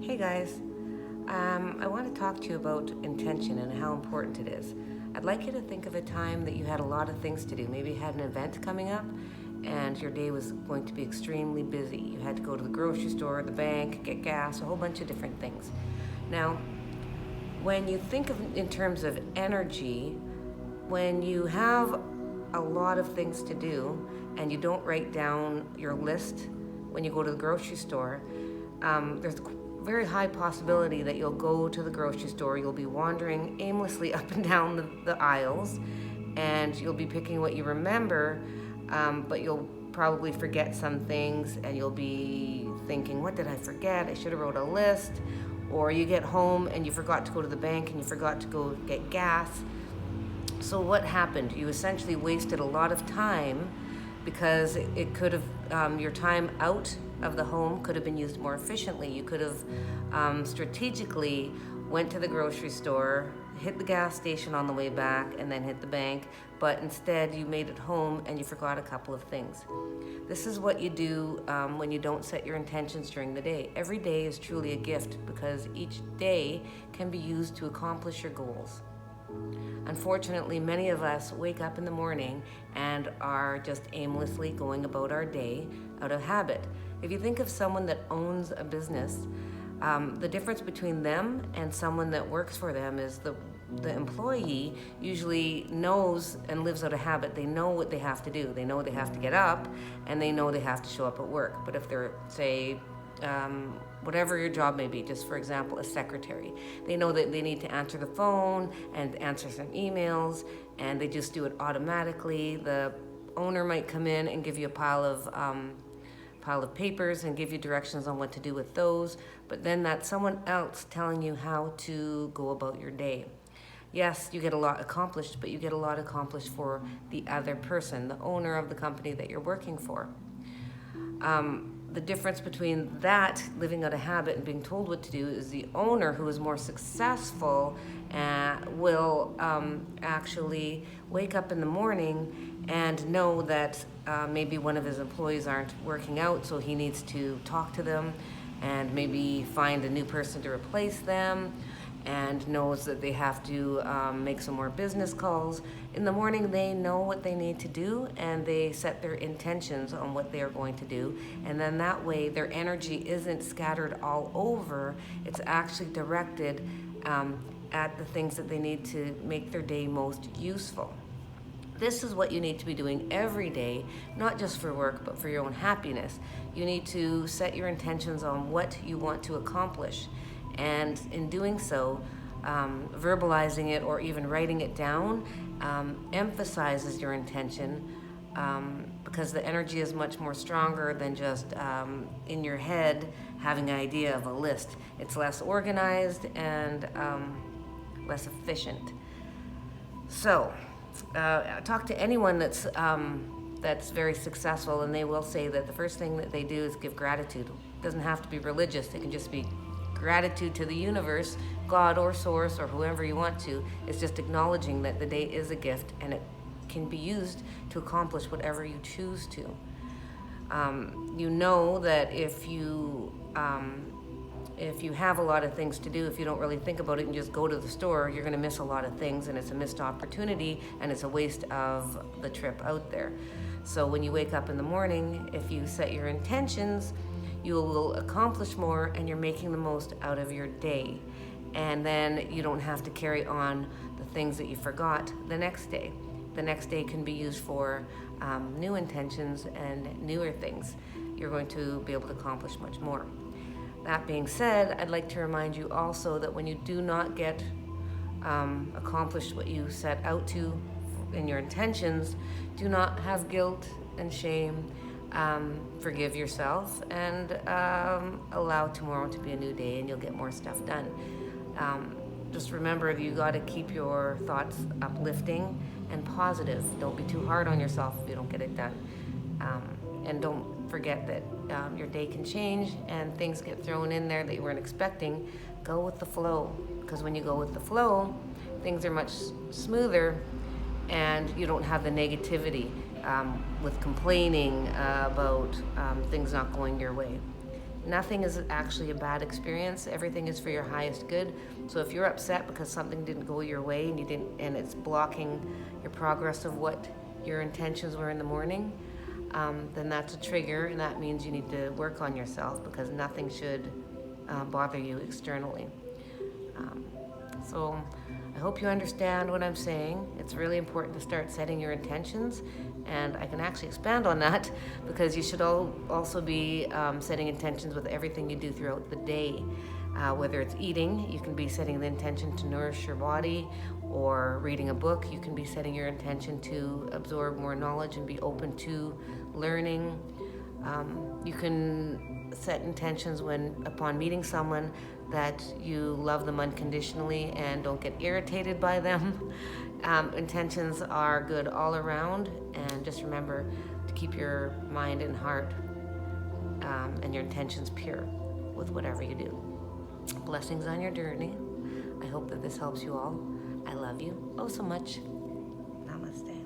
Hey guys, I want to talk to you about intention and how important it is. I'd like you to think of a time that you had a lot of things to do. Maybe you had an event coming up and your day was going to be extremely busy. You had to go to the grocery store, the bank, get gas, a whole bunch of different things. Now, when you think of in terms of energy, when you have a lot of things to do and you don't write down your list when you go to the grocery store, there's a very high possibility that you'll go to the grocery store, you'll be wandering aimlessly up and down the aisles, and you'll be picking what you remember, but you'll probably forget some things, and you'll be thinking, what did I forget? I should have wrote a list. Or you get home and you forgot to go to the bank and you forgot to go get gas. So what happened? You essentially wasted a lot of time because it could have, your time out of the home could have been used more efficiently. You could have strategically went to the grocery store, hit the gas station on the way back, and then hit the bank, but instead you made it home and you forgot a couple of things. This is what you do when you don't set your intentions during the day. Every day is truly a gift because each day can be used to accomplish your goals. Unfortunately, many of us wake up in the morning and are just aimlessly going about our day out of habit. If you think of someone that owns a business, the difference between them and someone that works for them is the employee usually knows and lives out of habit. They know what they have to do. They know they have to get up and they know they have to show up at work. But if they're, say, whatever your job may be, just for example, a secretary, they know that they need to answer the phone and answer some emails, and they just do it automatically. The owner might come in and give you a pile of papers and give you directions on what to do with those, but then that's someone else telling you how to go about your day. Yes, you get a lot accomplished, but you get a lot accomplished for the other person, the owner of the company that you're working for. The difference between that, living out of habit, and being told what to do is the owner who is more successful will actually wake up in the morning and know that maybe one of his employees aren't working out, so he needs to talk to them and maybe find a new person to replace them, and knows that they have to make some more business calls. In the morning, they know what they need to do and they set their intentions on what they are going to do. And then that way, their energy isn't scattered all over. It's actually directed at the things that they need to make their day most useful. This is what you need to be doing every day, not just for work, but for your own happiness. You need to set your intentions on what you want to accomplish. And in doing so, verbalizing it or even writing it down emphasizes your intention because the energy is much more stronger than just in your head having an idea of a list. It's less organized and less efficient. So, talk to anyone that's very successful, and they will say that the first thing that they do is give gratitude. It doesn't have to be religious. It can just be gratitude to the universe, God or source or whoever you want to. It's just acknowledging that the day is a gift and it can be used to accomplish whatever you choose to. You know that if you have a lot of things to do, if you don't really think about it and just go to the store, you're going to miss a lot of things, and it's a missed opportunity and it's a waste of the trip out there. So when you wake up in the morning, if you set your intentions, you will accomplish more and you're making the most out of your day. And then you don't have to carry on the things that you forgot the next day. The next day can be used for new intentions and newer things. You're going to be able to accomplish much more. That being said, I'd like to remind you also that when you do not get accomplished what you set out to in your intentions, do not have guilt and shame. Forgive yourself and allow tomorrow to be a new day, and you'll get more stuff done. Just remember, you got to keep your thoughts uplifting and positive. Don't be too hard on yourself if you don't get it done. And don't forget that your day can change and things get thrown in there that you weren't expecting. Go with the flow, because when you go with the flow, things are much smoother and you don't have the negativity with complaining about things not going your way. Nothing is actually a bad experience. Everything is for your highest good. So if you're upset because something didn't go your way and it's blocking your progress of what your intentions were in the morning, then that's a trigger, and that means you need to work on yourself, because nothing should bother you externally. Um, so I hope you understand what I'm saying. It's really important to start setting your intentions, and I can actually expand on that because you should also be setting intentions with everything you do throughout the day. Whether it's eating, you can be setting the intention to nourish your body, or reading a book, you can be setting your intention to absorb more knowledge and be open to learning. You can set intentions upon meeting someone that you love them unconditionally and don't get irritated by them. Intentions are good all around, and just remember to keep your mind and heart and your intentions pure with whatever you do. Blessings on your journey. I hope that this helps you all. I love you oh so much. Namaste.